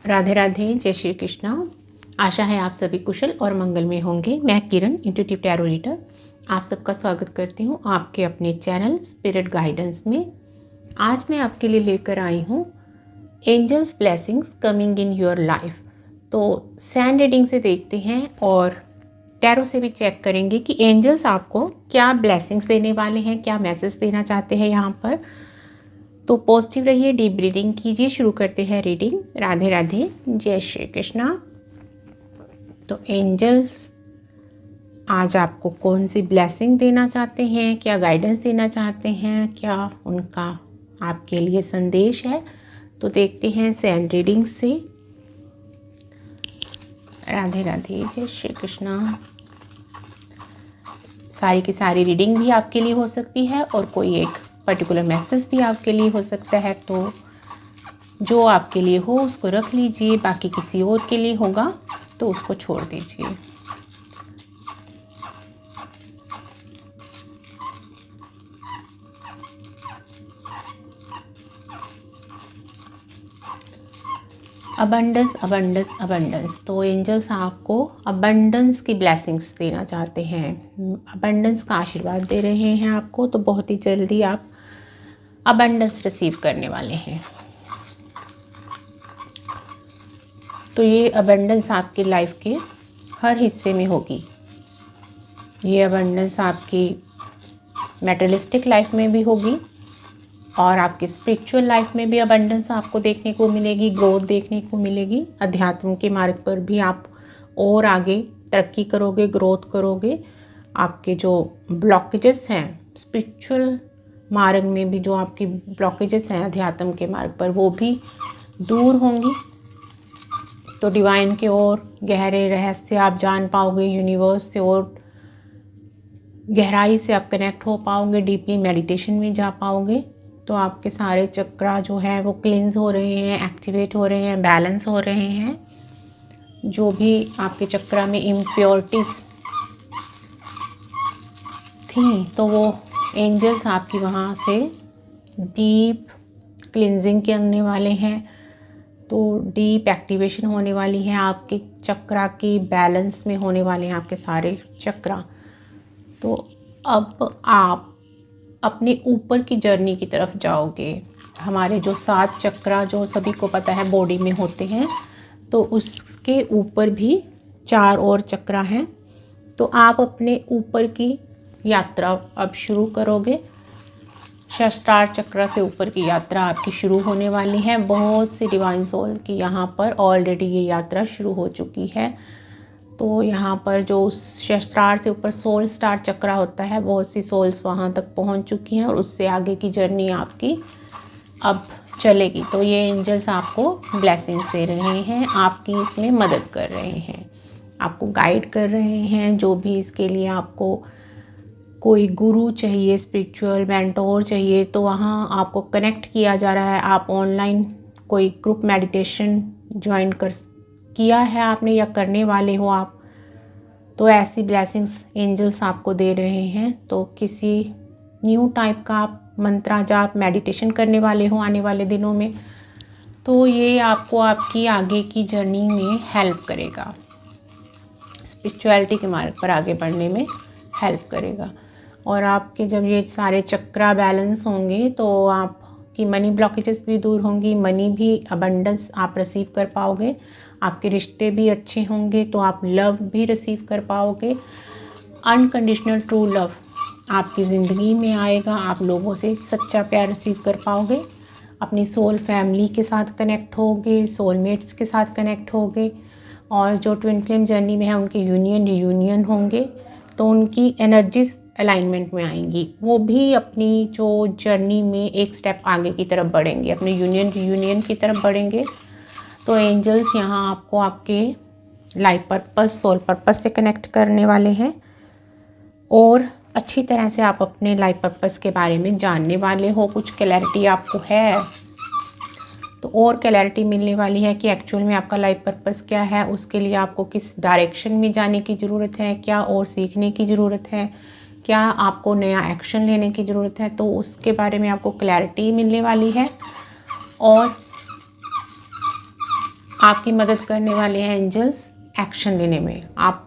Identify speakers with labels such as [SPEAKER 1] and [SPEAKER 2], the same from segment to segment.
[SPEAKER 1] राधे राधे, जय श्री कृष्णा। आशा है आप सभी कुशल और मंगल में होंगे। मैं किरण, इंट्यूटिव टैरो रीडर, आप सबका स्वागत करती हूँ आपके अपने चैनल स्पिरिट गाइडेंस में। आज मैं आपके लिए लेकर आई हूँ angels blessings coming in your life. तो सैंड रीडिंग से देखते हैं और टैरो से भी चेक करेंगे कि एंजल्स आपको क्या ब्लेसिंग्स देने वाले हैं, क्या मैसेज देना चाहते हैं यहाँ पर। तो पॉजिटिव रहिए, डीप ब्रीदिंग कीजिए। शुरू करते हैं रीडिंग। राधे राधे, जय श्री कृष्णा। तो एंजल्स आज आपको कौन सी ब्लेसिंग देना चाहते हैं, क्या गाइडेंस देना चाहते हैं, क्या उनका आपके लिए संदेश है, तो देखते हैं सैंड रीडिंग से। राधे राधे, जय श्री कृष्णा। सारी की सारी रीडिंग भी आपके लिए हो सकती है और कोई एक पर्टिकुलर मैसेज भी आपके लिए हो सकता है। तो जो आपके लिए हो उसको रख लीजिए, बाकी किसी और के लिए होगा तो उसको छोड़ दीजिए। Abundance abundance abundance. तो एंजल्स आपको अबंडेंस की ब्लेसिंग्स देना चाहते हैं, अबंडेंस का आशीर्वाद दे रहे हैं आपको। तो बहुत ही जल्दी आप अबंडेंस रिसीव करने वाले हैं। तो ये अबंडेंस आपकी लाइफ के हर हिस्से में होगी। ये अबंडेंस आपकी मैटेरियलिस्टिक लाइफ में भी होगी और आपकी स्पिरिचुअल लाइफ में भी अबंडेंस आपको देखने को मिलेगी, ग्रोथ देखने को मिलेगी। अध्यात्म के मार्ग पर भी आप और आगे तरक्की करोगे, ग्रोथ करोगे। आपके जो ब्लॉकेजेस हैं स्पिरिचुअल मार्ग में भी, जो आपकी ब्लॉकेजेस हैं अध्यात्म के मार्ग पर, वो भी दूर होंगी। तो डिवाइन के और गहरे रहस्य आप जान पाओगे, यूनिवर्स से और गहराई से आप कनेक्ट हो पाओगे, डीपली मेडिटेशन में जा पाओगे। तो आपके सारे चक्रा जो है वो क्लींस हो रहे हैं, एक्टिवेट हो रहे हैं, बैलेंस हो रहे हैं। जो भी आपके चक्रा में इम्प्योरिटीज थी तो वो एंजल्स आपकी वहाँ से डीप क्लींजिंग करने वाले हैं। तो डीप एक्टिवेशन होने वाली है आपके चक्रा की, बैलेंस में होने वाले हैं आपके सारे चक्रा। तो अब आप अपने ऊपर की जर्नी की तरफ जाओगे। हमारे जो 7 चक्रा जो सभी को पता है बॉडी में होते हैं, तो उसके ऊपर भी 4 और चक्रा हैं। तो आप अपने ऊपर की यात्रा अब शुरू करोगे। सहस्त्रार चक्र से ऊपर की यात्रा आपकी शुरू होने वाली है। बहुत सी डिवाइन सोल की यहाँ पर ऑलरेडी ये यात्रा शुरू हो चुकी है। तो यहाँ पर जो सहस्त्रार से ऊपर सोल स्टार चक्र होता है, बहुत सी सोल्स वहाँ तक पहुँच चुकी हैं और उससे आगे की जर्नी आपकी अब चलेगी। तो ये एंजल्स आपको ब्लेसिंग्स दे रहे हैं, आपकी इसमें मदद कर रहे हैं, आपको गाइड कर रहे हैं। जो भी इसके लिए आपको कोई गुरु चाहिए, स्पिरिचुअल मेंटोर चाहिए, तो वहाँ आपको कनेक्ट किया जा रहा है। आप ऑनलाइन कोई ग्रुप मेडिटेशन ज्वाइन किया है आपने या करने वाले हो आप, तो ऐसी ब्लेसिंग्स एंजल्स आपको दे रहे हैं। तो किसी न्यू टाइप का आप मंत्रा जाप मेडिटेशन करने वाले हो आने वाले दिनों में, तो ये आपको आपकी आगे की जर्नी में हेल्प करेगा, स्पिरिचुअलिटी के मार्ग पर आगे बढ़ने में हेल्प करेगा। और आपके जब ये सारे चक्रा बैलेंस होंगे तो आपकी मनी ब्लॉकेजेस भी दूर होंगी, मनी भी अबंडेंस आप रिसीव कर पाओगे। आपके रिश्ते भी अच्छे होंगे तो आप लव भी रिसीव कर पाओगे। अनकंडीशनल ट्रू लव आपकी ज़िंदगी में आएगा। आप लोगों से सच्चा प्यार रिसीव कर पाओगे। अपनी सोल फैमिली के साथ कनेक्ट होगे, सोलमेट्स के साथ कनेक्ट होगे। और जो ट्विन फ्लेम जर्नी में है उनके यूनियन होंगे, तो उनकी एनर्जीज अलाइनमेंट में आएंगी। वो भी अपनी जो जर्नी में एक स्टेप आगे की तरफ बढ़ेंगे, अपने यूनियन की तरफ बढ़ेंगे। तो एंजल्स यहाँ आपको आपके लाइफ पर्पस, सोल पर्पस से कनेक्ट करने वाले हैं और अच्छी तरह से आप अपने लाइफ पर्पस के बारे में जानने वाले हो। कुछ क्लैरिटी आपको है तो और क्लैरिटी मिलने वाली है कि एक्चुअल में आपका लाइफ पर्पस क्या है, उसके लिए आपको किस डायरेक्शन में जाने की ज़रूरत है, क्या और सीखने की ज़रूरत है, क्या आपको नया एक्शन लेने की ज़रूरत है। तो उसके बारे में आपको क्लैरिटी मिलने वाली है और आपकी मदद करने वाले हैं एंजल्स एक्शन लेने में। आप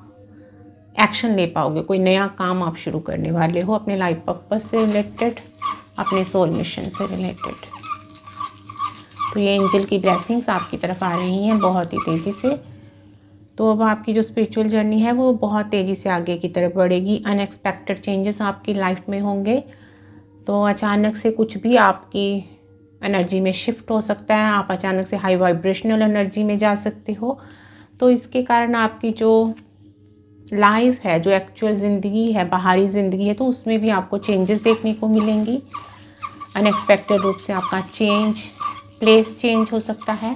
[SPEAKER 1] एक्शन ले पाओगे, कोई नया काम आप शुरू करने वाले हो अपने लाइफ पर्पस से रिलेटेड, अपने सोल मिशन से रिलेटेड। तो ये एंजल की ब्लेसिंग्स आपकी तरफ आ रही हैं बहुत ही तेज़ी से। तो अब आपकी जो स्पिरिचुअल जर्नी है वो बहुत तेज़ी से आगे की तरफ बढ़ेगी। अनएक्सपेक्टेड चेंजेस आपकी लाइफ में होंगे। तो अचानक से कुछ भी आपकी एनर्जी में शिफ्ट हो सकता है। आप अचानक से हाई वाइब्रेशनल एनर्जी में जा सकते हो। तो इसके कारण आपकी जो लाइफ है, जो एक्चुअल ज़िंदगी है, बाहरी ज़िंदगी है, तो उसमें भी आपको चेंजेस देखने को मिलेंगी। अनएक्सपेक्टेड रूप से आपका प्लेस चेंज हो सकता है,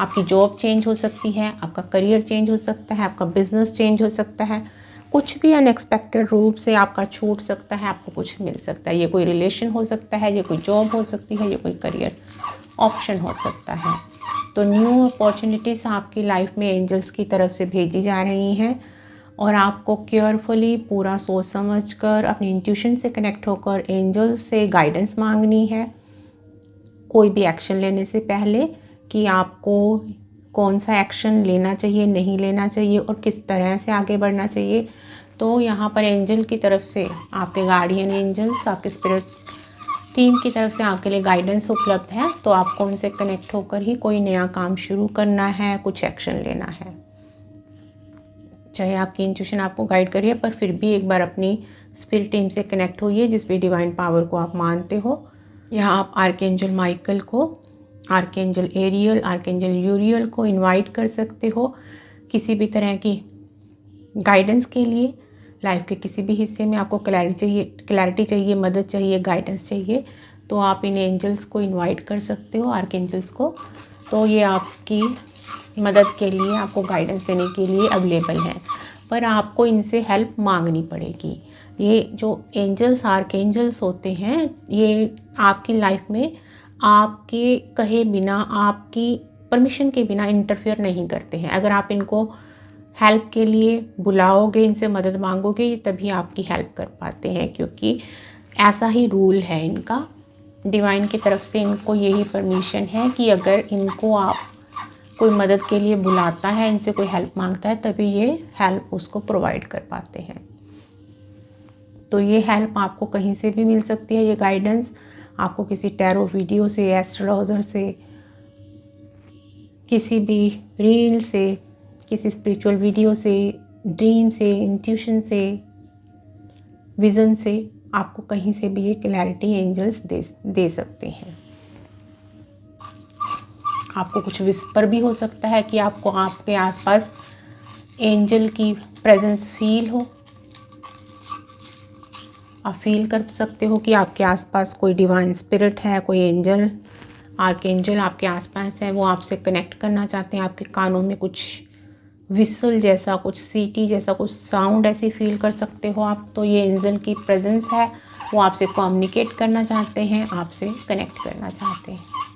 [SPEAKER 1] आपकी जॉब चेंज हो सकती है, आपका करियर चेंज हो सकता है, आपका बिजनेस चेंज हो सकता है। कुछ भी अनएक्सपेक्टेड रूप से आपका छूट सकता है, आपको कुछ मिल सकता है। ये कोई रिलेशन हो सकता है, ये कोई जॉब हो सकती है, ये कोई करियर ऑप्शन हो सकता है। तो न्यू अपॉर्चुनिटीज़ आपकी लाइफ में एंजल्स की तरफ से भेजी जा रही हैं और आपको केयरफुली पूरा सोच समझ कर अपनी इंट्यूशन से कनेक्ट होकर एंजल्स से गाइडेंस मांगनी है कोई भी एक्शन लेने से पहले, कि आपको कौन सा एक्शन लेना चाहिए, नहीं लेना चाहिए और किस तरह से आगे बढ़ना चाहिए। तो यहाँ पर एंजल की तरफ से आपके गार्डियन एंजल्स, आपके स्पिरिट टीम की तरफ से आपके लिए गाइडेंस उपलब्ध है। तो आपको उनसे कनेक्ट होकर ही कोई नया काम शुरू करना है, कुछ एक्शन लेना है। चाहे आपकी इंट्यूशन आपको गाइड करिए, पर फिर भी एक बार अपनी स्पिरिट टीम से कनेक्ट होइए, जिस भी डिवाइन पावर को आप मानते हो। यहाँ आप आर्कएंजल माइकल को, आर्कएंजल एरियल, आर्कएंजल यूरियल को इनवाइट कर सकते हो किसी भी तरह की गाइडेंस के लिए। लाइफ के किसी भी हिस्से में आपको क्लैरिटी चाहिए, मदद चाहिए, गाइडेंस चाहिए, तो आप इन एंजल्स को इनवाइट कर सकते हो, आर्कएंजल्स को। तो ये आपकी मदद के लिए, आपको गाइडेंस देने के लिए अवेलेबल हैं, पर आपको इनसे हेल्प मांगनी पड़ेगी। ये जो एंजल्स, आर्कएंजल्स होते हैं, ये आपकी लाइफ में आपके कहे बिना, आपकी परमिशन के बिना इंटरफेयर नहीं करते हैं। अगर आप इनको हेल्प के लिए बुलाओगे, इनसे मदद मांगोगे, तभी आपकी हेल्प कर पाते हैं, क्योंकि ऐसा ही रूल है इनका। डिवाइन की तरफ से इनको यही परमिशन है कि अगर इनको आप कोई मदद के लिए बुलाता है, इनसे कोई हेल्प मांगता है, तभी ये हेल्प उसको प्रोवाइड कर पाते हैं। तो ये हेल्प आपको कहीं से भी मिल सकती है। ये गाइडेंस आपको किसी टैरो वीडियो से, एस्ट्रोलॉजर से, किसी भी रील से, किसी स्पिरिचुअल वीडियो से, ड्रीम से, इंट्यूशन से, विज़न से, आपको कहीं से भी ये क्लैरिटी एंजल्स दे सकते हैं। आपको कुछ विस्पर भी हो सकता है कि आपको आपके आसपास एंजल की प्रेजेंस फील हो। आप फील कर सकते हो कि आपके आसपास कोई डिवाइन स्पिरिट है, कोई एंजल, आर्कएंजल आपके आसपास है, वो आपसे कनेक्ट करना चाहते हैं। आपके कानों में कुछ विसल जैसा, कुछ सीटी जैसा कुछ साउंड ऐसी फील कर सकते हो आप। तो ये एंजल की प्रेजेंस है, वो आपसे कम्युनिकेट करना चाहते हैं, आपसे कनेक्ट करना चाहते हैं।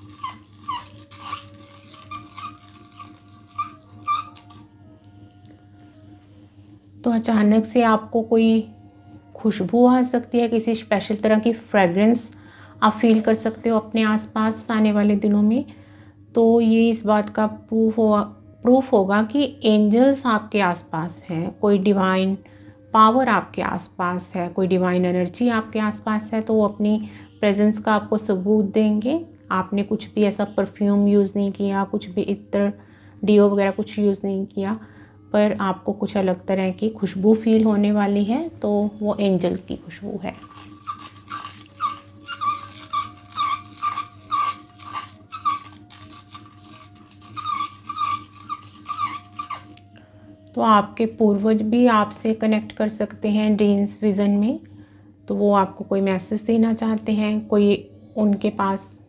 [SPEAKER 1] तो अचानक से आपको कोई खुशबू आ सकती है, किसी स्पेशल तरह की फ्रेगरेंस आप फील कर सकते हो अपने आसपास आने वाले दिनों में। तो ये इस बात का प्रूफ होगा कि एंजल्स आपके आसपास हैं, कोई डिवाइन पावर आपके आसपास है, कोई डिवाइन एनर्जी आपके आसपास है। तो वो अपनी प्रेजेंस का आपको सबूत देंगे। आपने कुछ भी ऐसा परफ्यूम यूज़ नहीं किया, कुछ भी इत्र, डीओ वगैरह कुछ यूज़ नहीं किया, पर आपको कुछ अलग तरह की खुशबू फील होने वाली है। तो वो एंजल की खुशबू है। तो आपके पूर्वज भी आपसे कनेक्ट कर सकते हैं ड्रीम्स, विज़न में। तो वो आपको कोई मैसेज देना चाहते हैं, कोई उनके पास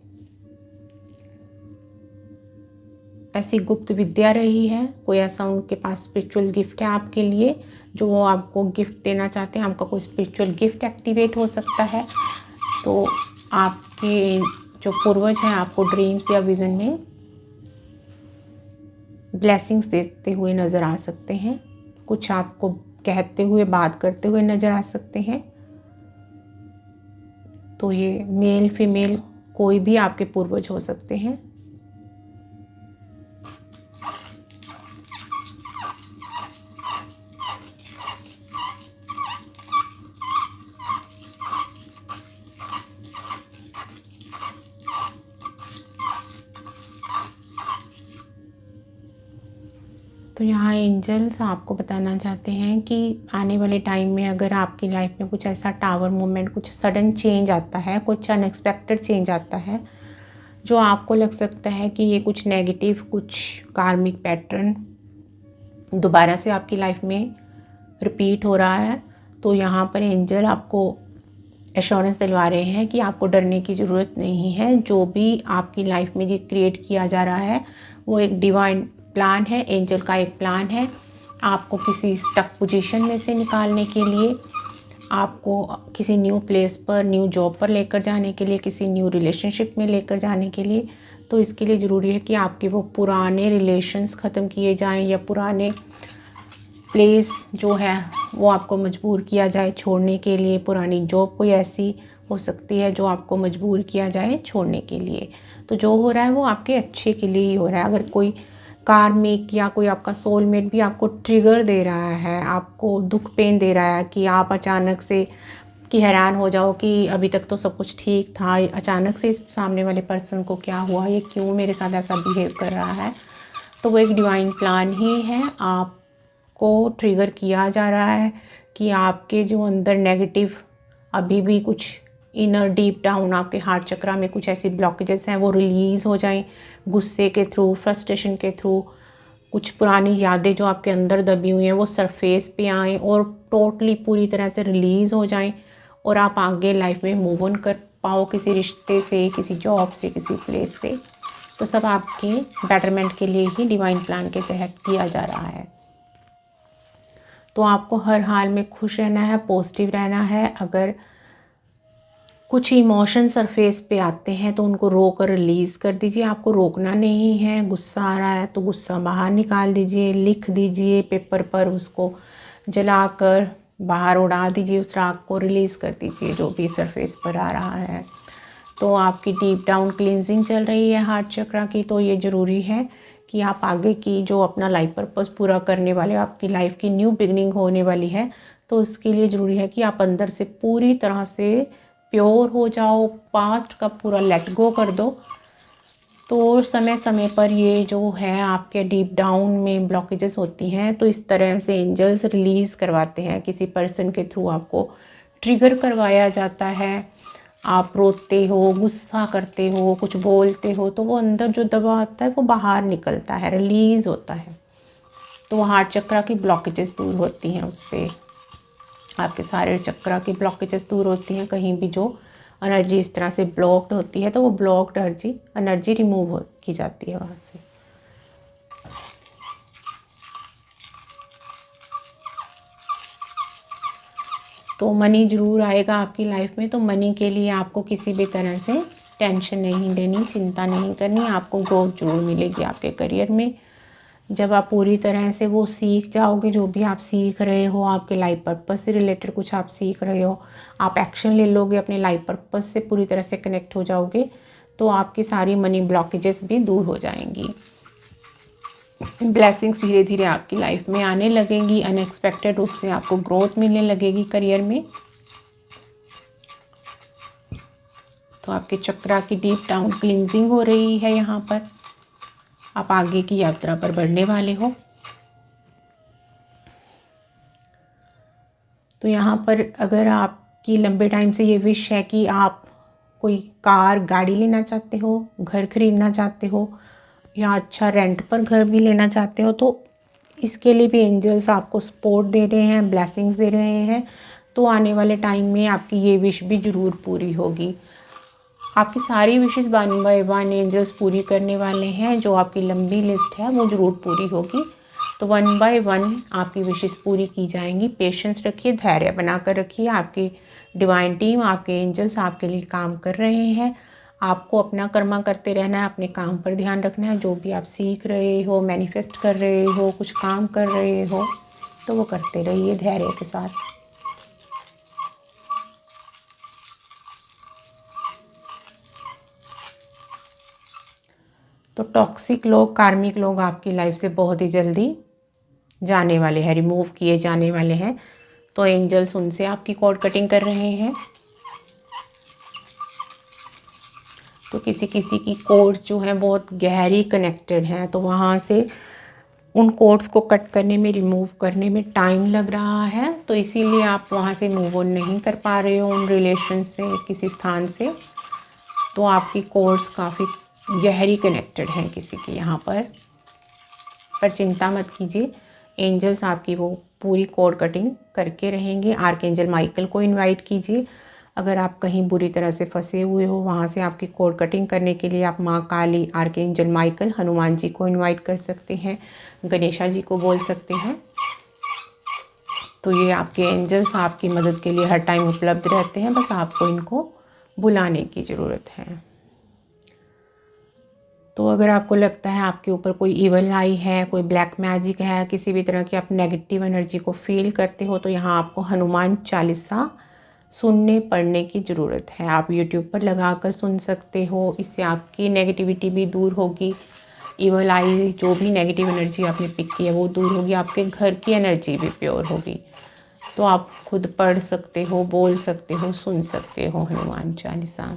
[SPEAKER 1] ऐसी गुप्त विद्या रही है, कोई ऐसा उनके पास स्पिरिचुअल गिफ्ट है आपके लिए, जो वो आपको गिफ्ट देना चाहते हैं। आपका कोई स्पिरिचुअल गिफ्ट एक्टिवेट हो सकता है। तो आपके जो पूर्वज हैं आपको ड्रीम्स या विज़न में ब्लेसिंग्स देते हुए नज़र आ सकते हैं, कुछ आपको कहते हुए, बात करते हुए नज़र आ सकते हैं। तो ये मेल फीमेल कोई भी आपके पूर्वज हो सकते हैं। तो यहाँ एंजल्स आपको बताना चाहते हैं कि आने वाले टाइम में अगर आपकी लाइफ में कुछ ऐसा टावर मूवमेंट, कुछ सडन चेंज आता है, कुछ अनएक्सपेक्टेड चेंज आता है जो आपको लग सकता है कि ये कुछ नेगेटिव, कुछ कार्मिक पैटर्न दोबारा से आपकी लाइफ में रिपीट हो रहा है, तो यहाँ पर एंजल आपको एश्योरेंस दिलवा रहे हैं कि आपको डरने की ज़रूरत नहीं है। जो भी आपकी लाइफ में ये क्रिएट किया जा रहा है वो एक डिवाइन प्लान है, एंजल का एक प्लान है आपको किसी स्टक पोजीशन में से निकालने के लिए, आपको किसी न्यू प्लेस पर, न्यू जॉब पर लेकर जाने के लिए, किसी न्यू रिलेशनशिप में लेकर जाने के लिए। तो इसके लिए ज़रूरी है कि आपके वो पुराने रिलेशंस ख़त्म किए जाएं या पुराने प्लेस जो है वो आपको मजबूर किया जाए छोड़ने के लिए। पुरानी जॉब कोई ऐसी हो सकती है जो आपको मजबूर किया जाए छोड़ने के लिए। तो जो हो रहा है वो आपके अच्छे के लिए ही हो रहा है। अगर कोई कार्मिक या कोई आपका सोलमेट भी आपको ट्रिगर दे रहा है, आपको दुख पेन दे रहा है कि आप अचानक से कि हैरान हो जाओ कि अभी तक तो सब कुछ ठीक था, अचानक से इस सामने वाले पर्सन को क्या हुआ, ये क्यों मेरे साथ ऐसा बिहेव कर रहा है, तो वो एक डिवाइन प्लान ही है। आपको ट्रिगर किया जा रहा है कि आपके जो अंदर नेगेटिव अभी भी कुछ इनर डीप डाउन आपके हार्ट चक्रा में कुछ ऐसी ब्लॉकेजेस हैं वो रिलीज़ हो जाएं गुस्से के थ्रू, फ्रस्ट्रेशन के थ्रू। कुछ पुरानी यादें जो आपके अंदर दबी हुई हैं वो सरफेस पे आएँ और टोटली पूरी तरह से रिलीज़ हो जाएं और आप आगे लाइफ में मूव ऑन कर पाओ किसी रिश्ते से, किसी जॉब से, किसी प्लेस से। तो सब आपके बेटरमेंट के लिए ही डिवाइन प्लान के तहत किया जा रहा है। तो आपको हर हाल में खुश रहना है, पॉजिटिव रहना है। अगर कुछ इमोशन सरफेस पे आते हैं तो उनको रोक रिलीज़ कर दीजिए, आपको रोकना नहीं है। गुस्सा आ रहा है तो गुस्सा बाहर निकाल दीजिए, लिख दीजिए पेपर पर, उसको जलाकर बाहर उड़ा दीजिए, उस राग को रिलीज़ कर दीजिए जो भी सरफेस पर आ रहा है। तो आपकी डीप डाउन क्लींजिंग चल रही है हार्ट चक्रा की, तो ये ज़रूरी है कि आप आगे की जो अपना लाइफ पर्पस पूरा करने वाले, आपकी लाइफ की न्यू बिगनिंग होने वाली है, तो उसके लिए ज़रूरी है कि आप अंदर से पूरी तरह से प्योर हो जाओ, पास्ट का पूरा लेट गो कर दो। तो समय समय पर ये जो है आपके डीप डाउन में ब्लॉकेजेस होती हैं, तो इस तरह से एंजल्स रिलीज़ करवाते हैं, किसी पर्सन के थ्रू आपको ट्रिगर करवाया जाता है। आप रोते हो, गुस्सा करते हो, कुछ बोलते हो, तो वो अंदर जो दबा आता है वो बाहर निकलता है, रिलीज़ होता है। तो हार्ट चक्रा की ब्लॉकेजेस दूर होती हैं उससे, आपके सारे चक्रा की ब्लॉकेजेस दूर होती हैं। कहीं भी जो एनर्जी इस तरह से ब्लॉक्ड होती है तो वो ब्लॉक्ड एनर्जी रिमूव की जाती है वहाँ से। तो मनी ज़रूर आएगा आपकी लाइफ में। तो मनी के लिए आपको किसी भी तरह से टेंशन नहीं लेनी, चिंता नहीं करनी। आपको ग्रोथ जरूर मिलेगी आपके करियर में जब आप पूरी तरह से वो सीख जाओगे। जो भी आप सीख रहे हो, आपके लाइफ पर्पस से रिलेटेड कुछ आप सीख रहे हो, आप एक्शन ले लोगे, अपने लाइफ पर्पस से पूरी तरह से कनेक्ट हो जाओगे, तो आपकी सारी मनी ब्लॉकेजेस भी दूर हो जाएंगी। ब्लेसिंग्स धीरे धीरे आपकी लाइफ में आने लगेंगी, अनएक्सपेक्टेड रूप से आपको ग्रोथ मिलने लगेगी करियर में। तो आपके चक्रा की डीप डाउन क्लींजिंग हो रही है यहाँ पर। आप आगे की यात्रा पर बढ़ने वाले हो। तो यहाँ पर अगर आपकी लंबे टाइम से ये विश है कि आप कोई कार, गाड़ी लेना चाहते हो, घर खरीदना चाहते हो या अच्छा रेंट पर घर भी लेना चाहते हो, तो इसके लिए भी एंजल्स आपको सपोर्ट दे रहे हैं, ब्लेसिंग्स दे रहे हैं। तो आने वाले टाइम में आपकी ये विश भी ज़रूर पूरी होगी। आपकी सारी विशेस 1 बाय 1 एंजल्स पूरी करने वाले हैं। जो आपकी लंबी लिस्ट है वो ज़रूर पूरी होगी। तो 1 बाय 1 आपकी विशेस पूरी की जाएंगी। पेशेंस रखिए, धैर्य बनाकर रखिए। आपकी डिवाइन टीम, आपके एंजल्स आपके लिए काम कर रहे हैं। आपको अपना कर्मा करते रहना है, अपने काम पर ध्यान रखना है। जो भी आप सीख रहे हो, मैनिफेस्ट कर रहे हो, कुछ काम कर रहे हो, तो वो करते रहिए धैर्य के साथ। तो टॉक्सिक लोग, कार्मिक लोग आपकी लाइफ से बहुत ही जल्दी जाने वाले हैं, रिमूव किए जाने वाले हैं। तो एंजल्स उनसे आपकी कॉर्ड कटिंग कर रहे हैं। तो किसी किसी की कॉर्ड्स जो हैं बहुत गहरी कनेक्टेड हैं, तो वहाँ से उन कोड्स को कट करने में, रिमूव करने में टाइम लग रहा है, तो इसीलिए आप वहाँ से मूव ऑन नहीं कर पा रहे हो उन रिलेशन से, किसी स्थान से। तो आपकी कोड्स काफ़ी गहरी कनेक्टेड हैं किसी की यहाँ पर चिंता मत कीजिए, एंजल्स आपकी वो पूरी कोड कटिंग करके रहेंगे। आर्कएंजल माइकल को इनवाइट कीजिए। अगर आप कहीं बुरी तरह से फंसे हुए हो, वहाँ से आपकी कोड कटिंग करने के लिए आप माँ काली, आर्कएंजल माइकल, हनुमान जी को इनवाइट कर सकते हैं, गणेशा जी को बोल सकते हैं। तो ये आपके एंजल्स आपकी मदद के लिए हर टाइम उपलब्ध रहते हैं, बस आपको इनको बुलाने की ज़रूरत है। तो अगर आपको लगता है आपके ऊपर कोई इवल आई है, कोई ब्लैक मैजिक है, किसी भी तरह की आप नेगेटिव एनर्जी को फील करते हो, तो यहाँ आपको हनुमान चालीसा सुनने पढ़ने की ज़रूरत है। आप यूट्यूब पर लगा कर सुन सकते हो, इससे आपकी नेगेटिविटी भी दूर होगी, इवल आई जो भी नेगेटिव एनर्जी आपने पिक की है वो दूर होगी, आपके घर की एनर्जी भी प्योर होगी। तो आप खुद पढ़ सकते हो, बोल सकते हो, सुन सकते हो हनुमान चालीसा।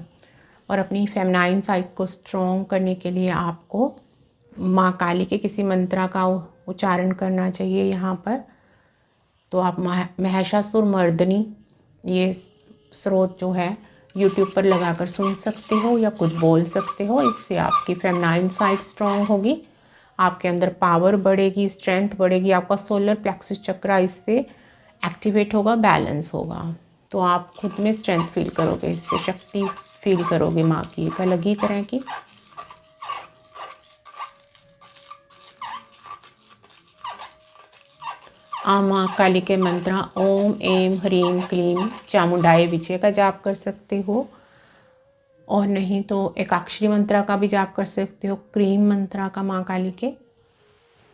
[SPEAKER 1] और अपनी फेमिनाइन साइड को स्ट्रॉन्ग करने के लिए आपको माँ काली के किसी मंत्रा का उच्चारण करना चाहिए यहाँ पर। तो आप महिषासुर मर्दनी ये स्रोत जो है यूट्यूब पर लगाकर सुन सकते हो या खुद बोल सकते हो। इससे आपकी फेमिनाइन साइड स्ट्रॉन्ग होगी, आपके अंदर पावर बढ़ेगी, स्ट्रेंथ बढ़ेगी, आपका सोलर प्लेक्सस चक्रा इससे एक्टिवेट होगा, बैलेंस होगा। तो आप खुद में स्ट्रेंथ फील करोगे, इससे शक्ति फील करोगे माँ की एक अलग ही तरह की। माँ काली के मंत्र ओम एम ह्रीम क्लीम चामुंडाय विजय का जाप कर सकते हो, और नहीं तो एकाक्षरी मंत्रा का भी जाप कर सकते हो, क्रीम मंत्रा का माँ काली के।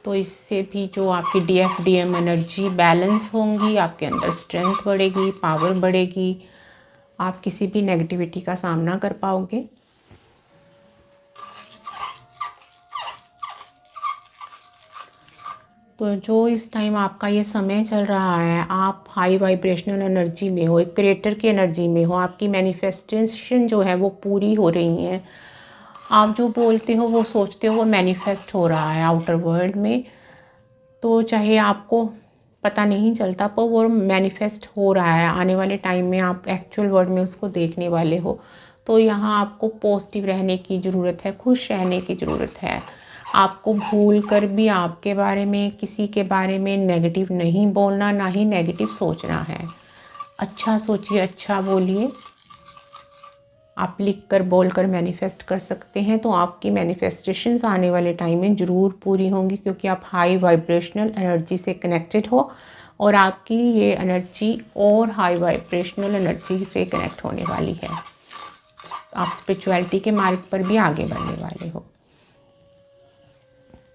[SPEAKER 1] तो इससे भी जो आपकी DFDM एनर्जी बैलेंस होंगी, आपके अंदर स्ट्रेंथ बढ़ेगी, पावर बढ़ेगी, आप किसी भी नेगेटिविटी का सामना कर पाओगे। तो जो इस टाइम आपका ये समय चल रहा है, आप हाई वाइब्रेशनल एनर्जी में हो, एक क्रिएटर की एनर्जी में हो, आपकी मैनिफेस्टेशन जो है वो पूरी हो रही है, आप जो बोलते हो वो सोचते हो वो मैनिफेस्ट हो रहा है आउटर वर्ल्ड में। तो चाहे आपको पता नहीं चलता पर वो मैनिफेस्ट हो रहा है, आने वाले टाइम में आप एक्चुअल वर्ल्ड में उसको देखने वाले हो। तो यहाँ आपको पॉजिटिव रहने की ज़रूरत है, खुश रहने की ज़रूरत है। आपको भूल कर भी आपके बारे में, किसी के बारे में नेगेटिव नहीं बोलना, ना ही नेगेटिव सोचना है। अच्छा सोचिए, अच्छा बोलिए। आप लिख कर बोल कर मैनिफेस्ट कर सकते हैं, तो आपकी मैनिफेस्टेशंस आने वाले टाइम में ज़रूर पूरी होंगी, क्योंकि आप हाई वाइब्रेशनल एनर्जी से कनेक्टेड हो और आपकी ये एनर्जी और हाई वाइब्रेशनल एनर्जी से कनेक्ट होने वाली है। आप स्पिरिचुअलिटी के मार्ग पर भी आगे बढ़ने वाले हो।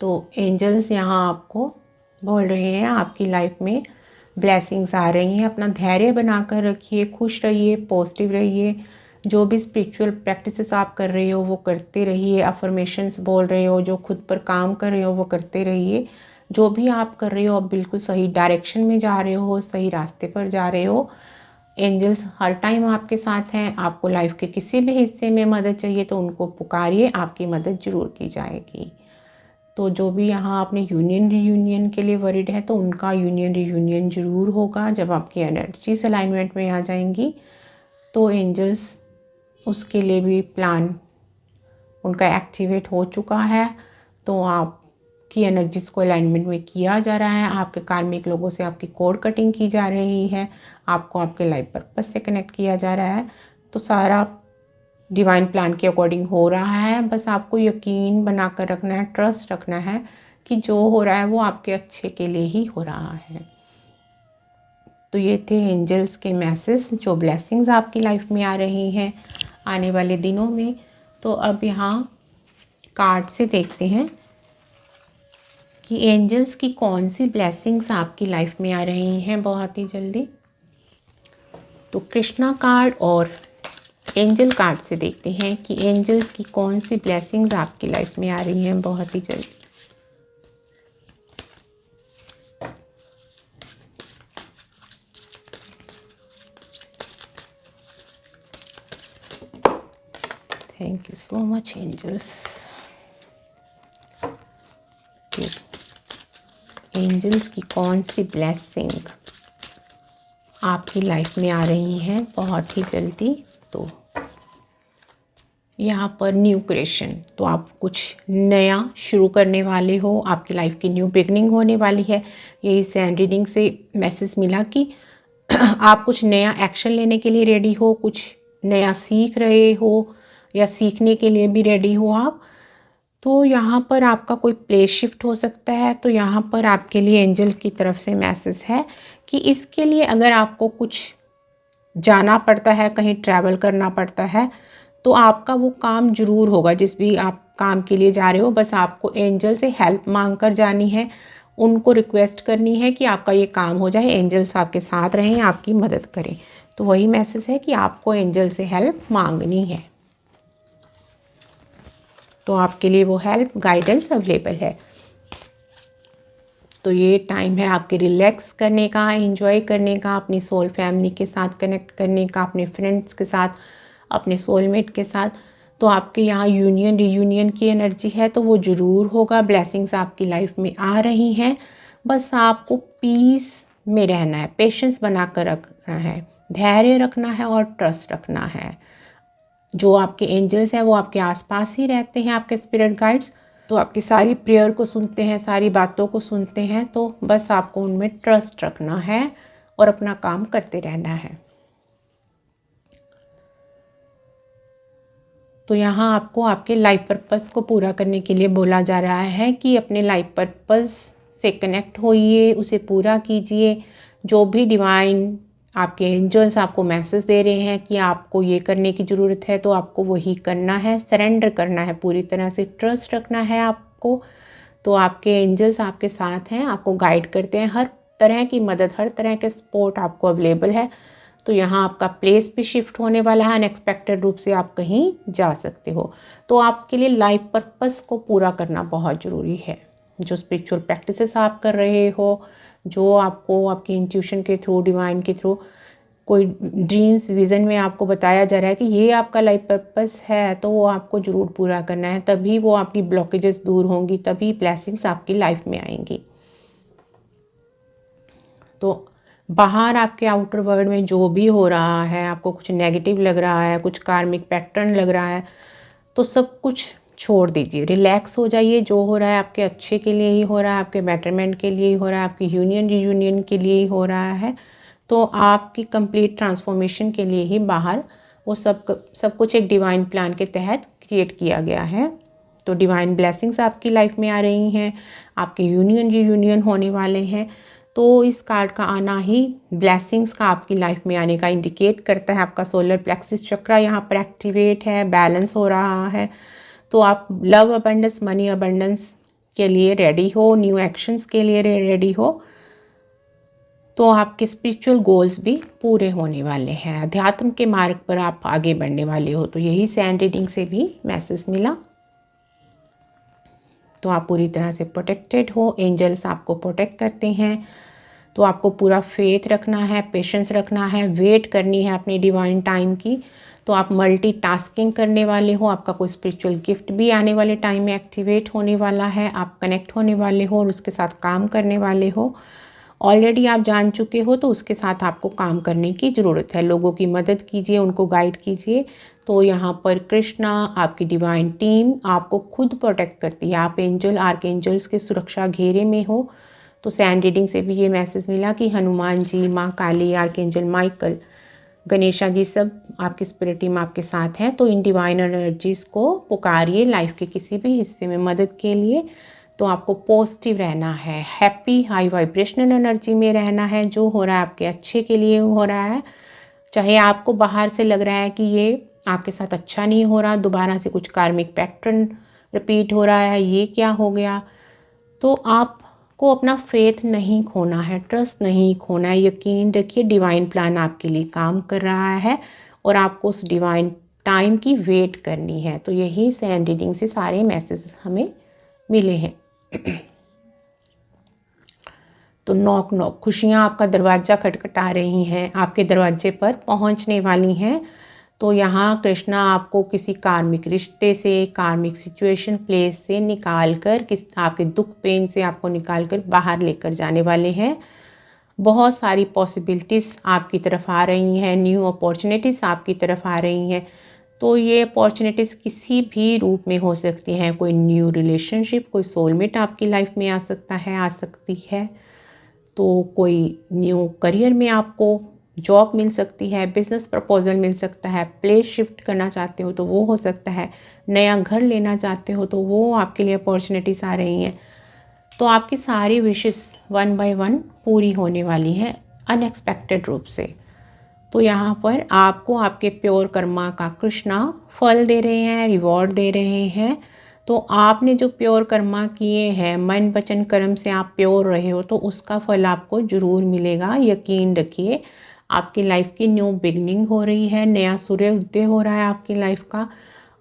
[SPEAKER 1] तो एंजल्स यहाँ आपको बोल रहे हैं आपकी लाइफ में ब्लेसिंग्स आ रही हैं, अपना धैर्य बनाकर रखिए, खुश रहिए, पॉजिटिव रहिए। जो भी स्पिरिचुअल प्रैक्टिसेस आप कर रहे हो वो करते रहिए, अफर्मेशंस बोल रहे हो, जो खुद पर काम कर रहे हो वो करते रहिए। जो भी आप कर रहे हो आप बिल्कुल सही डायरेक्शन में जा रहे हो, सही रास्ते पर जा रहे हो। एंजल्स हर टाइम आपके साथ हैं। आपको लाइफ के किसी भी हिस्से में मदद चाहिए तो उनको पुकारिए, आपकी मदद ज़रूर की जाएगी। तो जो भी यहाँ अपने यूनियन रीयूनियन के लिए वरीड है, तो उनका यूनियन रीयूनियन ज़रूर होगा जब आपकी एनर्जीज अलाइनमेंट में आ जाएंगी। तो एंजल्स उसके लिए भी प्लान उनका एक्टिवेट हो चुका है। तो आपकी एनर्जीज को अलाइनमेंट में किया जा रहा है, आपके कार्मिक लोगों से आपकी कोड कटिंग की जा रही है, आपको आपके लाइफ पर्पस से कनेक्ट किया जा रहा है। तो सारा डिवाइन प्लान के अकॉर्डिंग हो रहा है। बस आपको यकीन बनाकर रखना है, ट्रस्ट रखना है कि जो हो रहा है वो आपके अच्छे के लिए ही हो रहा है। तो ये थे एंजल्स के मैसेज, जो ब्लेसिंग्स आपकी लाइफ में आ रही हैं आने वाले दिनों में। तो अब यहाँ कार्ड से देखते हैं कि एंजल्स की कौन सी ब्लेसिंग्स आपकी लाइफ में आ रही हैं बहुत ही जल्दी। तो कृष्णा कार्ड और एंजल कार्ड से देखते हैं कि एंजल्स की कौन सी ब्लेसिंग्स आपकी लाइफ में आ रही हैं बहुत ही जल्दी। Thank you so much angels. Angels की कौन सी ब्लेसिंग आपकी लाइफ में आ रही हैं बहुत ही जल्दी। तो यहाँ पर न्यू क्रिएशन, तो आप कुछ नया शुरू करने वाले हो, आपकी लाइफ की न्यू बिगनिंग होने वाली है। यही सैंड रीडिंग से मैसेज मिला कि आप कुछ नया एक्शन लेने के लिए रेडी हो, कुछ नया सीख रहे हो या सीखने के लिए भी रेडी हो आप। तो यहाँ पर आपका कोई प्लेस शिफ्ट हो सकता है। तो यहाँ पर आपके लिए एंजल की तरफ से मैसेज है कि इसके लिए अगर आपको कुछ जाना पड़ता है, कहीं ट्रैवल करना पड़ता है, तो आपका वो काम ज़रूर होगा। जिस भी आप काम के लिए जा रहे हो, बस आपको एंजल से हेल्प मांग कर जानी है, उनको रिक्वेस्ट करनी है कि आपका ये काम हो जाए, एंजल्स आपके साथ रहें, आपकी मदद करें। तो वही मैसेज है कि आपको एंजल से हेल्प मांगनी है, तो आपके लिए वो हेल्प गाइडेंस अवेलेबल है। तो ये टाइम है आपके रिलैक्स करने का, एंजॉय करने का, अपनी सोल फैमिली के साथ कनेक्ट करने का, अपने फ्रेंड्स के साथ, अपने सोलमेट के साथ। तो आपके यहाँ यूनियन रियूनियन की एनर्जी है, तो वो ज़रूर होगा। ब्लेसिंग्स आपकी लाइफ में आ रही हैं, बस आपको पीस में रहना है, पेशेंस बना कर रखना है, धैर्य रखना है और ट्रस्ट रखना है। जो आपके एंजल्स हैं वो आपके आसपास ही रहते हैं, आपके स्पिरिट गाइड्स, तो आपकी सारी प्रेयर को सुनते हैं, सारी बातों को सुनते हैं। तो बस आपको उनमें ट्रस्ट रखना है और अपना काम करते रहना है। तो यहाँ आपको आपके लाइफ पर्पस को पूरा करने के लिए बोला जा रहा है कि अपने लाइफ पर्पस से कनेक्ट होइए, उसे पूरा कीजिए। जो भी डिवाइन आपके एंजल्स आपको मैसेज दे रहे हैं कि आपको ये करने की ज़रूरत है, तो आपको वही करना है, सरेंडर करना है, पूरी तरह से ट्रस्ट रखना है आपको। तो आपके एंजल्स आपके साथ हैं, आपको गाइड करते हैं, हर तरह की मदद, हर तरह के सपोर्ट आपको अवेलेबल है। तो यहाँ आपका प्लेस भी शिफ्ट होने वाला है, अनएक्सपेक्टेड रूप से आप कहीं जा सकते हो। तो आपके लिए लाइफ पर्पस को पूरा करना बहुत ज़रूरी है। जो स्पिरिचुअल प्रैक्टिसेस आप कर रहे हो, जो आपको आपकी इंट्यूशन के थ्रू, डिवाइन के थ्रू कोई ड्रीम्स विज़न में आपको बताया जा रहा है कि ये आपका लाइफ पर्पस है, तो वो आपको ज़रूर पूरा करना है। तभी वो आपकी ब्लॉकेजेस दूर होंगी, तभी ब्लेसिंग्स आपकी लाइफ में आएंगी। तो बाहर आपके आउटर वर्ल्ड में जो भी हो रहा है, आपको कुछ नेगेटिव लग रहा है, कुछ कार्मिक पैटर्न लग रहा है, तो सब कुछ छोड़ दीजिए, रिलैक्स हो जाइए। जो हो रहा है आपके अच्छे के लिए ही हो रहा है, आपके बेटरमेंट के लिए ही हो रहा है, आपकी यूनियन रियूनियन के लिए ही हो रहा है। तो आपकी कंप्लीट ट्रांसफॉर्मेशन के लिए ही बाहर वो सब कुछ एक डिवाइन प्लान के तहत क्रिएट किया गया है। तो डिवाइन ब्लेसिंग्स आपकी लाइफ में आ रही हैं, आपके यूनियन रियूनियन होने वाले हैं। तो इस कार्ड का आना ही ब्लेसिंग्स का आपकी लाइफ में आने का इंडिकेट करता है। आपका सोलर प्लेक्सिस चक्रा यहाँ पर एक्टिवेट है, बैलेंस हो रहा है। तो आप लव अबंडेंस, मनी अबंडेंस के लिए रेडी हो, न्यू एक्शंस के लिए रेडी हो। तो आपके स्पिरिचुअल गोल्स भी पूरे होने वाले हैं, अध्यात्म के मार्ग पर आप आगे बढ़ने वाले हो। तो यही सैंड रीडिंग से भी मैसेज मिला। तो आप पूरी तरह से प्रोटेक्टेड हो, एंजल्स आपको प्रोटेक्ट करते हैं। तो आपको पूरा फेथ रखना है, पेशेंस रखना है, वेट करनी है अपनी डिवाइन टाइम की। तो आप मल्टीटास्किंग करने वाले हो, आपका कोई स्पिरिचुअल गिफ्ट भी आने वाले टाइम में एक्टिवेट होने वाला है, आप कनेक्ट होने वाले हो और उसके साथ काम करने वाले हो। ऑलरेडी आप जान चुके हो, तो उसके साथ आपको काम करने की ज़रूरत है। लोगों की मदद कीजिए, उनको गाइड कीजिए। तो यहाँ पर कृष्णा, आपकी डिवाइन टीम आपको खुद प्रोटेक्ट करती है। आप एंजल, आर्क एंजल्स के सुरक्षा घेरे में हो। तो सैंड रीडिंग से भी ये मैसेज मिला कि हनुमान जी, माँ काली, आर्क एंजल माइकल, गणेशा जी, सब आपकी स्पिरिट टीम आपके साथ है। तो इन डिवाइन एनर्जीज़ को पुकारिए लाइफ के किसी भी हिस्से में मदद के लिए। तो आपको पॉजिटिव रहना है, हैप्पी हाई वाइब्रेशनल एनर्जी में रहना है। जो हो रहा है आपके अच्छे के लिए हो रहा है। चाहे आपको बाहर से लग रहा है कि ये आपके साथ अच्छा नहीं हो रहा, दोबारा से कुछ कार्मिक पैटर्न रिपीट हो रहा है, ये क्या हो गया, तो आपको अपना फेथ नहीं खोना है, ट्रस्ट नहीं खोना है। यकीन रखिए डिवाइन प्लान आपके लिए काम कर रहा है और आपको उस डिवाइन टाइम की वेट करनी है। तो यही सैंड रीडिंग से सारे मैसेज हमें मिले हैं। तो नॉक नॉक, खुशियाँ आपका दरवाज़ा खटखटा रही हैं, आपके दरवाजे पर पहुंचने वाली हैं। तो यहाँ कृष्णा आपको किसी कार्मिक रिश्ते से, कार्मिक सिचुएशन, प्लेस से निकाल कर, आपके दुख पेन से आपको निकाल कर बाहर लेकर जाने वाले हैं। बहुत सारी पॉसिबिलिटीज़ आपकी तरफ आ रही हैं, न्यू अपॉर्चुनिटीज़ आपकी तरफ आ रही हैं। तो ये अपॉर्चुनिटीज़ किसी भी रूप में हो सकती हैं। कोई न्यू रिलेशनशिप, कोई सोलमेट आपकी लाइफ में आ सकता है, आ सकती है। तो कोई न्यू करियर में आपको जॉब मिल सकती है, बिज़नेस प्रपोजल मिल सकता है, प्लेस शिफ्ट करना चाहते हो तो वो हो सकता है, नया घर लेना चाहते हो तो वो आपके लिए अपॉर्चुनिटीज़ आ रही हैं। तो आपकी सारी विशेस वन बाय वन पूरी होने वाली हैं अनएक्सपेक्टेड रूप से। तो यहाँ पर आपको आपके प्योर कर्मा का कृष्णा फल दे रहे हैं, रिवॉर्ड दे रहे हैं। तो आपने जो प्योर कर्मा किए हैं, मन वचन कर्म से आप प्योर रहे हो, तो उसका फल आपको ज़रूर मिलेगा। यकीन रखिए, आपकी लाइफ की न्यू बिगनिंग हो रही है, नया सूर्य उदय हो रहा है आपकी लाइफ का।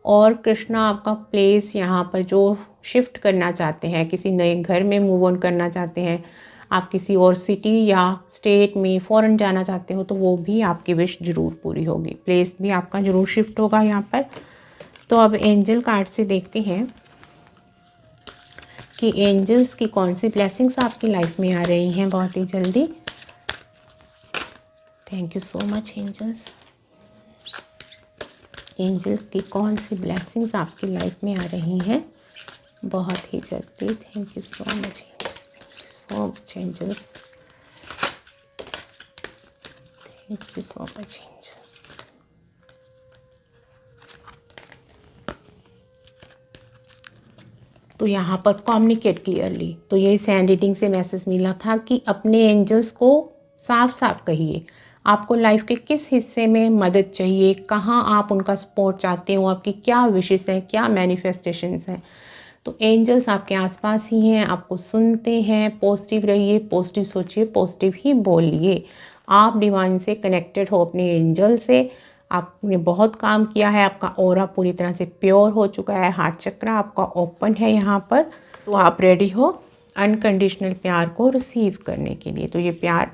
[SPEAKER 1] और कृष्णा आपका प्लेस यहाँ पर जो शिफ्ट करना चाहते हैं, किसी नए घर में मूव ऑन करना चाहते हैं, आप किसी और सिटी या स्टेट में फ़ॉरेन जाना चाहते हो, तो वो भी आपकी विश ज़रूर पूरी होगी। प्लेस भी आपका ज़रूर शिफ्ट होगा यहाँ पर। तो अब एंजल कार्ड से देखते हैं कि एंजल्स की कौन सी ब्लेसिंग्स आपकी लाइफ में आ रही हैं बहुत ही जल्दी। Thank you so much angels. Angels की कौन सी ब्लेसिंग्स आपकी लाइफ में आ रही हैं बहुत ही जल्दी। Thank you so much, so much angels. Thank you so much angels. तो यहाँ पर कम्युनिकेट क्लियरली। तो यही सैंड रीडिंग से मैसेज मिला था कि अपने एंजल्स को साफ साफ कहिए आपको लाइफ के किस हिस्से में मदद चाहिए, कहाँ आप उनका सपोर्ट चाहते हो, आपकी क्या विशेस हैं, क्या मैनिफेस्टेशंस हैं। तो एंजल्स आपके आसपास ही हैं, आपको सुनते हैं। पॉजिटिव रहिए, पॉजिटिव सोचिए, पॉजिटिव ही बोलिए। आप डिवाइन से कनेक्टेड हो, अपने एंजल से। आपने बहुत काम किया है, आपका ऑरा पूरी तरह से प्योर हो चुका है, हार्ट चक्र आपका ओपन है यहाँ पर। तो आप रेडी हो अनकंडीशनल प्यार को रिसीव करने के लिए। तो ये प्यार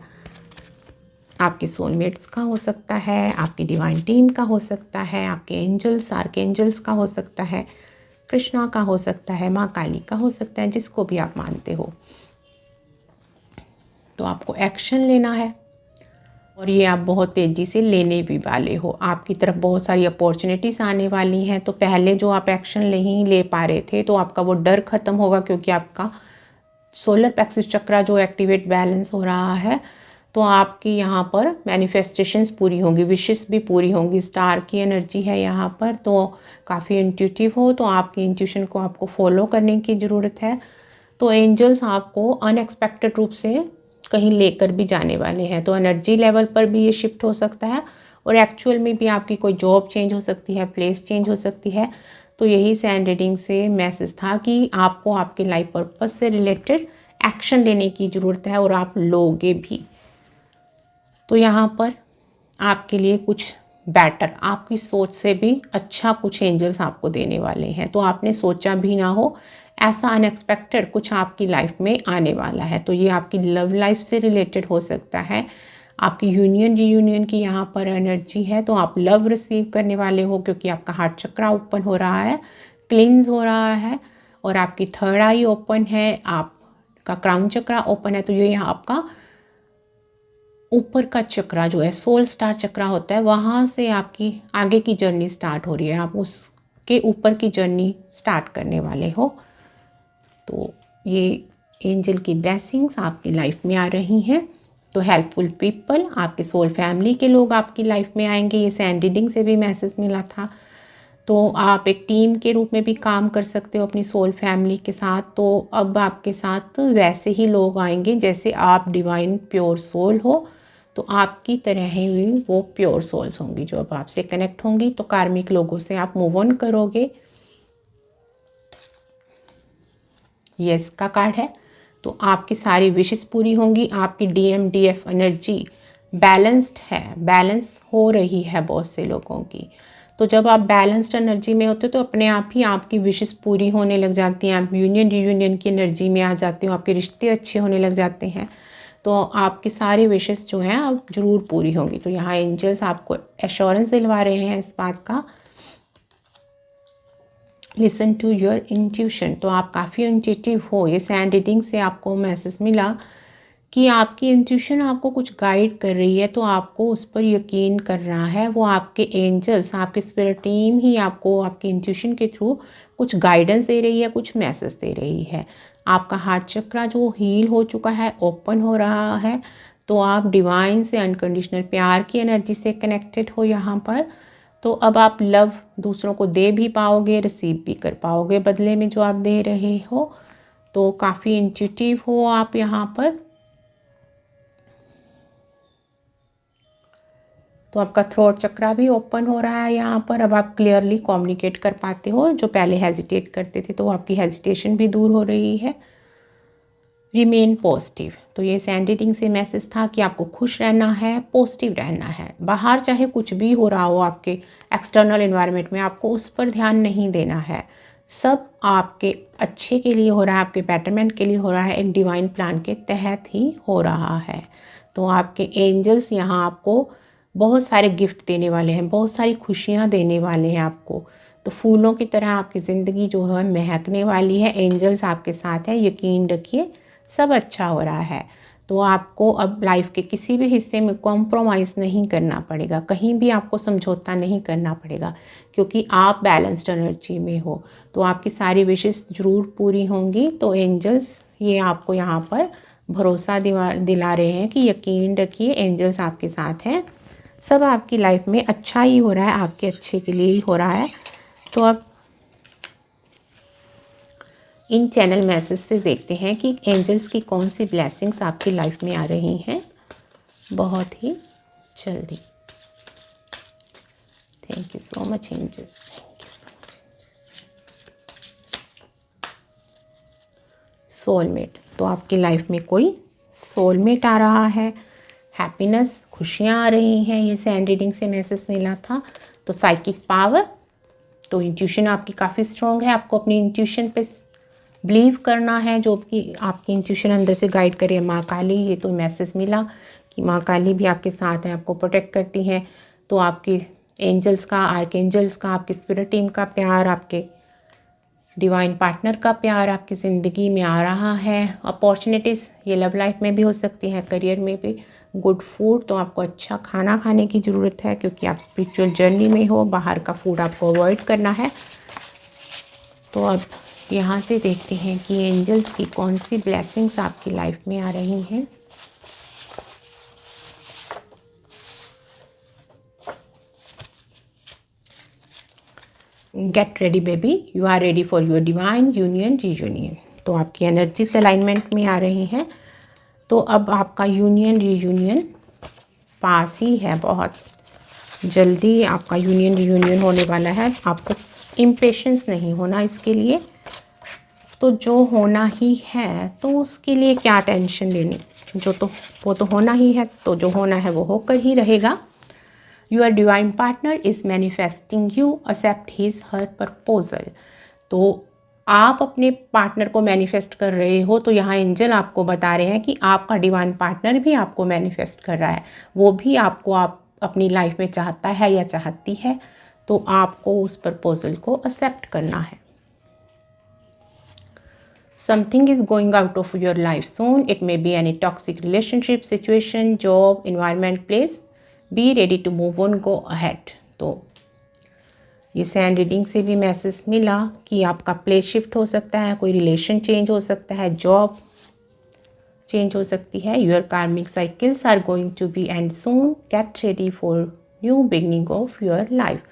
[SPEAKER 1] आपके सोलमेट्स का हो सकता है, आपकी डिवाइन टीम का हो सकता है, आपके एंजल्स, आर्कएंजल्स का हो सकता है, कृष्णा का हो सकता है, माँ काली का हो सकता है, जिसको भी आप मानते हो। तो आपको एक्शन लेना है और ये आप बहुत तेज़ी से लेने भी वाले हो। आपकी तरफ बहुत सारी अपॉर्चुनिटीज़ आने वाली हैं। तो पहले जो आप एक्शन नहीं ले पा रहे थे, तो आपका वो डर ख़त्म होगा, क्योंकि आपका सोलर प्लेक्सस चक्रा जो एक्टिवेट बैलेंस हो रहा है। तो आपकी यहाँ पर मैनिफेस्टेशंस पूरी होंगी, विशेस भी पूरी होंगी। स्टार की एनर्जी है यहाँ पर, तो काफ़ी इंट्यूटिव हो, तो आपकी इंट्यूशन को आपको फॉलो करने की ज़रूरत है। तो एंजल्स आपको अनएक्सपेक्टेड रूप से कहीं लेकर भी जाने वाले हैं। तो एनर्जी लेवल पर भी ये शिफ्ट हो सकता है और एक्चुअल में भी आपकी कोई जॉब चेंज हो सकती है, प्लेस चेंज हो सकती है। तो यही सैंड रीडिंग से मैसेज था कि आपको आपके लाइफ पर्पस से रिलेटेड एक्शन लेने की ज़रूरत है और आप लोगे भी। तो यहाँ पर आपके लिए कुछ बेटर, आपकी सोच से भी अच्छा कुछ एंजल्स आपको देने वाले हैं। तो आपने सोचा भी ना हो ऐसा अनएक्सपेक्टेड कुछ आपकी लाइफ में आने वाला है। तो ये आपकी लव लाइफ से रिलेटेड हो सकता है, आपकी यूनियन रीयूनियन की यहाँ पर एनर्जी है। तो आप लव रिसीव करने वाले हो, क्योंकि आपका हार्ट चक्रा ओपन हो रहा है, क्लींस हो रहा है और आपकी थर्ड आई ओपन है, आपका क्राउन चक्रा ओपन है। तो ये यहाँ आपका ऊपर का चक्रा जो है, सोल स्टार चक्रा होता है, वहाँ से आपकी आगे की जर्नी स्टार्ट हो रही है। आप उसके ऊपर की जर्नी स्टार्ट करने वाले हो। तो ये एंजल की ब्लेसिंग्स आपकी लाइफ में आ रही हैं। तो हेल्पफुल पीपल, आपके सोल फैमिली के लोग आपकी लाइफ में आएंगे। ये सैंड रीडिंग से भी मैसेज मिला था। तो आप एक टीम के रूप में भी काम कर सकते हो अपनी सोल फैमिली के साथ। तो अब आपके साथ वैसे ही लोग आएंगे जैसे आप डिवाइन प्योर सोल हो। तो आपकी तरह ही वो प्योर सोल्स होंगी जो अब आपसे कनेक्ट होंगी। तो कार्मिक लोगों से आप मूव ऑन करोगे। यस का कार्ड है। तो आपकी सारी विशेस पूरी होंगी। आपकी DMDF एनर्जी बैलेंस्ड है, बैलेंस हो रही है बहुत से लोगों की। तो जब आप बैलेंस्ड एनर्जी में होते हो तो अपने आप ही आपकी विशेस पूरी होने लग जाती हैं। आप यूनियन रीयूनियन की एनर्जी में आ जाते हो, आपके रिश्ते अच्छे होने लग जाते हैं। तो आपकी सारी विशेस जो हैं अब ज़रूर पूरी होंगी। तो यहाँ एंजल्स आपको एश्योरेंस दिलवा रहे हैं इस बात का। लिसन टू योर इंट्यूशन, तो आप काफ़ी इंट्यूटिव हो। ये सैंड रीडिंग से आपको मैसेज मिला कि आपकी इंट्यूशन आपको कुछ गाइड कर रही है, तो आपको उस पर यकीन करना है। वो आपके एंजल्स, आपकी स्पिरिट टीम ही आपको आपकी इंट्यूशन के थ्रू कुछ गाइडेंस दे रही है, कुछ मैसेज दे रही है। आपका हार्ट चक्रा जो हील हो चुका है, ओपन हो रहा है, तो आप डिवाइन से, अनकंडीशनल प्यार की एनर्जी से कनेक्टेड हो यहाँ पर। तो अब आप लव दूसरों को दे भी पाओगे, रिसीव भी कर पाओगे बदले में जो आप दे रहे हो। तो काफ़ी इंट्यूटिव हो आप यहाँ पर। तो आपका थ्रोट चक्रा भी ओपन हो रहा है यहाँ पर। अब आप क्लियरली कम्युनिकेट कर पाते हो। जो पहले हेजिटेट करते थे तो आपकी हेजिटेशन भी दूर हो रही है। रिमेन पॉजिटिव, तो ये सैंड रीडिंग से मैसेज था कि आपको खुश रहना है, पॉजिटिव रहना है। बाहर चाहे कुछ भी हो रहा हो आपके एक्सटर्नल एनवायरनमेंट में, आपको उस पर ध्यान नहीं देना है। सब आपके अच्छे के लिए हो रहा है, आपके बेटरमेंट के लिए हो रहा है, एक डिवाइन प्लान के तहत ही हो रहा है। तो आपके एंजल्स यहाँ आपको बहुत सारे गिफ्ट देने वाले हैं, बहुत सारी खुशियाँ देने वाले हैं आपको। तो फूलों की तरह आपकी ज़िंदगी जो है महकने वाली है। एंजल्स आपके साथ है, यकीन रखिए सब अच्छा हो रहा है। तो आपको अब लाइफ के किसी भी हिस्से में कॉम्प्रोमाइज़ नहीं करना पड़ेगा, कहीं भी आपको समझौता नहीं करना पड़ेगा, क्योंकि आप बैलेंस्ड एनर्जी में हो। तो आपकी सारी विशेस ज़रूर पूरी होंगी। तो एंजल्स ये आपको यहाँ पर भरोसा दिला रहे हैं कि यकीन रखिए, एंजल्स आपके साथ हैं। सब आपकी लाइफ में अच्छा ही हो रहा है, आपके अच्छे के लिए ही हो रहा है। तो अब इन चैनल मैसेज से देखते हैं कि एंजल्स की कौन सी ब्लेसिंग्स आपकी लाइफ में आ रही हैं बहुत ही जल्दी। Thank you so much angels, thank you so much. Soulmate, तो आपकी लाइफ में कोई सोलमेट आ रहा है। हैप्पीनेस, खुशियाँ आ रही हैं, ये सैंड रीडिंग से मैसेज मिला था। तो साइकिक पावर, तो इंट्यूशन आपकी काफ़ी स्ट्रॉन्ग है। आपको अपनी इंट्यूशन पे बिलीव करना है, जो कि आपकी इंट्यूशन अंदर से गाइड करे। माँ काली, ये तो मैसेज मिला कि माँ काली भी आपके साथ हैं, आपको प्रोटेक्ट करती हैं। तो आपके एंजल्स का, आर्क एंजल्स का, आपकी स्पिरिट टीम का प्यार, आपके डिवाइन पार्टनर का प्यार आपकी ज़िंदगी में आ रहा है। अपॉर्चुनिटीज़ ये लव लाइफ में भी हो सकती है, करियर में भी। गुड फूड, तो आपको अच्छा खाना खाने की ज़रूरत है क्योंकि आप स्पिरिचुअल जर्नी में हो। बाहर का फूड आपको अवॉइड करना है। तो अब यहाँ से देखते हैं कि एंजल्स की कौन सी ब्लेसिंग्स आपकी लाइफ में आ रही हैं। Get ready baby, you are ready for your divine union reunion. तो आपकी एनर्जी से अलाइनमेंट में आ रही हैं। तो अब आपका यूनियन रीयूनियन पास ही है, बहुत जल्दी आपका यूनियन रीयूनियन होने वाला है। आपको इम्पेशेंस नहीं होना इसके लिए। तो जो होना ही है तो उसके लिए क्या टेंशन लेनी, वो तो होना ही है। तो जो होना है वो होकर ही रहेगा। Your divine partner is manifesting you, accept his her proposal. तो आप अपने पार्टनर को मैनिफेस्ट कर रहे हो, तो यहाँ एंजल आपको बता रहे हैं कि आपका डिवाइन पार्टनर भी आपको मैनिफेस्ट कर रहा है। वो भी आपको आप अपनी लाइफ में चाहता है या चाहती है। तो आपको उस प्रपोजल को एक्सेप्ट करना है। Something is going out of your life soon. It may be any toxic relationship, situation, job, environment, place. Be ready to move on, go ahead. तो ये सैंड रीडिंग से भी मैसेज मिला कि आपका प्लेस शिफ्ट हो सकता है, कोई रिलेशन चेंज हो सकता है, जॉब चेंज हो सकती है। Your karmic cycles are going to be end soon. Get ready for new beginning of your life.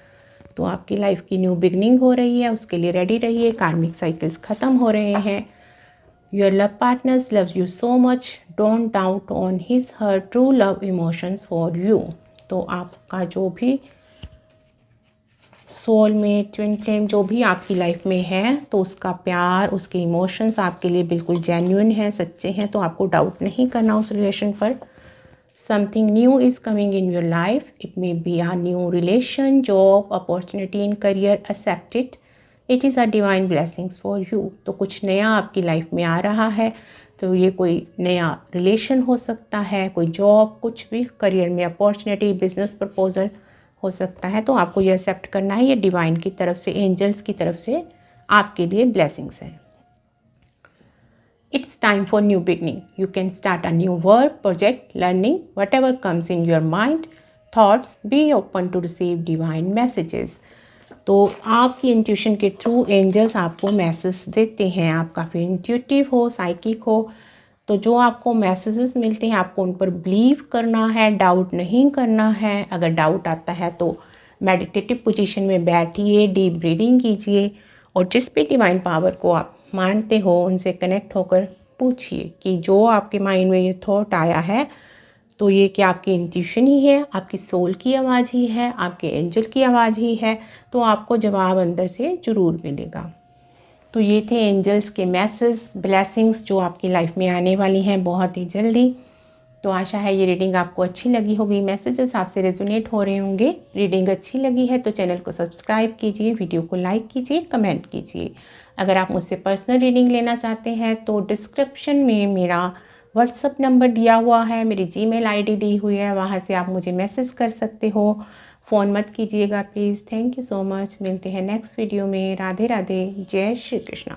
[SPEAKER 1] तो आपकी लाइफ की न्यू बिगनिंग हो रही है, उसके लिए रेडी रहिए। कार्मिक साइकिल्स ख़त्म हो रहे हैं। Your love partners loves you so much. Don't doubt on his her true love emotions for you. तो आपका जो भी सोलमेट, ट्विन फ्लेम जो भी आपकी लाइफ में है, तो उसका प्यार, उसके इमोशंस आपके लिए बिल्कुल जेन्युइन हैं, सच्चे हैं। तो आपको डाउट नहीं करना उस रिलेशन पर। Something new is coming in your life. It may be a new relation, job, opportunity in career, accept it. It is a divine blessings for you. तो कुछ नया आपकी लाइफ में आ रहा है। तो ये कोई नया रिलेशन हो सकता है, कोई जॉब, कुछ भी करियर में अपॉर्चुनिटी, बिजनेस प्रपोजल हो सकता है। तो आपको ये एक्सेप्ट करना है, ये डिवाइन की तरफ से, एंजल्स की तरफ से आपके लिए ब्लेसिंग्स हैं। It's time for new beginning. You can start a new work, project, learning, whatever comes in your mind, thoughts. Be open to receive divine messages. तो आपकी इंट्यूशन के थ्रू एंजल्स आपको मैसेज देते हैं। आप काफ़ी इंट्यूटिव हो, साइकिक हो, तो जो आपको मैसेजेस मिलते हैं आपको उन पर बिलीव करना है, डाउट नहीं करना है। अगर डाउट आता है तो मेडिटेटिव पोजीशन में बैठिए, डीप ब्रीदिंग कीजिए और जिस भी डिवाइन पावर को आप मानते हो उनसे कनेक्ट होकर पूछिए कि जो आपके माइंड में ये थॉट आया है तो ये क्या आपकी इंट्यूशन ही है, आपकी सोल की आवाज़ ही है, आपके एंजल की आवाज़ ही है, तो आपको जवाब अंदर से ज़रूर मिलेगा। तो ये थे एंजल्स के मैसेज, ब्लेसिंग्स जो आपकी लाइफ में आने वाली हैं बहुत ही जल्दी। तो आशा है ये रीडिंग आपको अच्छी लगी होगी, मैसेजेस आपसे रेजोनेट हो रहे होंगे। रीडिंग अच्छी लगी है तो चैनल को सब्सक्राइब कीजिए, वीडियो को लाइक कीजिए, कमेंट कीजिए। अगर आप मुझसे पर्सनल रीडिंग लेना चाहते हैं तो डिस्क्रिप्शन में मेरा व्हाट्सअप नंबर दिया हुआ है, मेरी जीमेल आईडी दी हुई है, वहाँ से आप मुझे मैसेज कर सकते हो। फ़ोन मत कीजिएगा please. Thank you so much. मिलते हैं नेक्स्ट वीडियो में। राधे राधे, जय श्री कृष्णा।